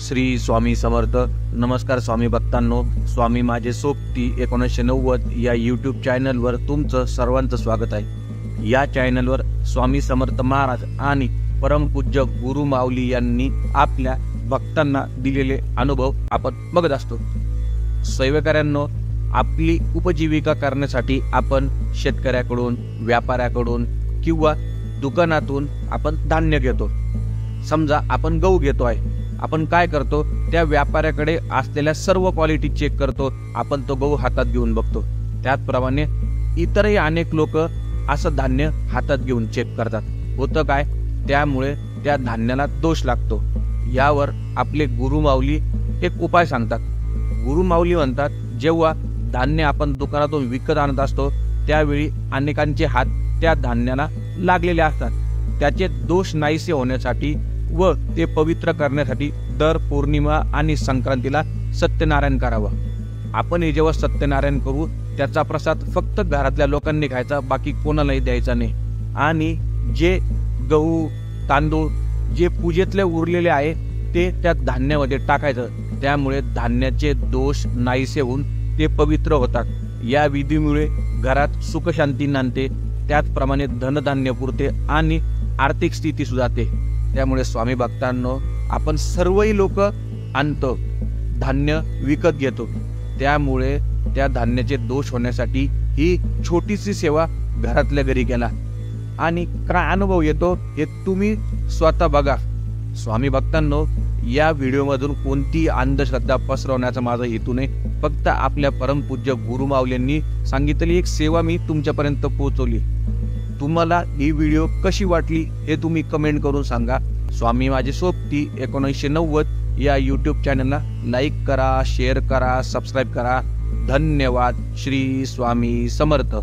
श्री स्वामी समर्थ। नमस्कार स्वामी भक्तांनो, स्वामी माझे सोबती 1990 या यूट्यूब चॅनलवर तुमचं सर्वांचं स्वागत आहे। या चॅनलवर स्वामी समर्थ महाराज आणि परमपूज्य गुरु माऊली यांनी आपल्या भक्तांना दिलेले अनुभव आपण बघत असतो। सेवेकऱ्यांनो, आपली उपजीविका करण्यासाठी आपण शेतकऱ्याकडून, व्यापाऱ्याकडून किंवा दुकानातून आपण धान्य घेतो। समजा आपण गहू घेतो आहे, आपण काय करतो, त्या व्यापाऱ्याकडे असलेल्या सर्व क्वालिटी चेक करतो, आपण तो गहू हातात घेऊन बघतो। त्याचप्रमाणे इतरही अनेक लोक असं धान्य हातात घेऊन चेक करतात। होतं काय, त्यामुळे त्या धान्याला दोष लागतो। यावर आपले गुरु माऊली एक उपाय सांगतात। गुरु माऊली म्हणतात, जेव्हा धान्य आपण दुकानातून विकत आणत असतो त्यावेळी अनेकांचे हात त्या धान्याला लागलेले असतात। त्याचे दोष नाहीसे होण्यासाठी व ते पवित्र करण्यासाठी दर पौर्णिमा आणि संक्रांतीला सत्यनारायण करावं। आपण हे जेव्हा सत्यनारायण करू, त्याचा प्रसाद फक्त घरातल्या लोकांनी खायचा, बाकी कोणालाही द्यायचा नाही। आणि जे गहू, तांदूळ जे पूजेतले उरलेले आहे ते त्या धान्यामध्ये टाकायचं। त्यामुळे धान्याचे दोष नाहीसे होऊन ते पवित्र होतात। या विधीमुळे घरात सुखशांती नांदते, त्याचप्रमाणे धनधान्य पुरते आणि आर्थिक स्थिती सुधारते। त्यामुळे स्वामी भक्तांनो, आपण सर्वही लोक आणतो, धान्य विकत घेतो, त्यामुळे त्या धान्याचे दोष होण्यासाठी ही छोटीशी सेवा घरातल्या घरी केला आणि काय अनुभव येतो हे तुम्ही स्वतः बघा। स्वामी भक्तांनो, या व्हिडिओमधून कोणती अंधश्रद्धा पसरवण्याचा माझा हेतू नाही, फक्त आपल्या परमपूज्य गुरु माऊलींनी सांगितलेली एक सेवा मी तुमच्यापर्यंत पोहोचवली। तुम्हाला ही व्हिडिओ कशी वाटली हे तुम्ही कमेंट करून सांगा। स्वामी माझे सोबती 1990 या यूट्यूब चॅनलला लाईक करा, शेअर करा, सबस्क्राईब करा। धन्यवाद। श्री स्वामी समर्थ।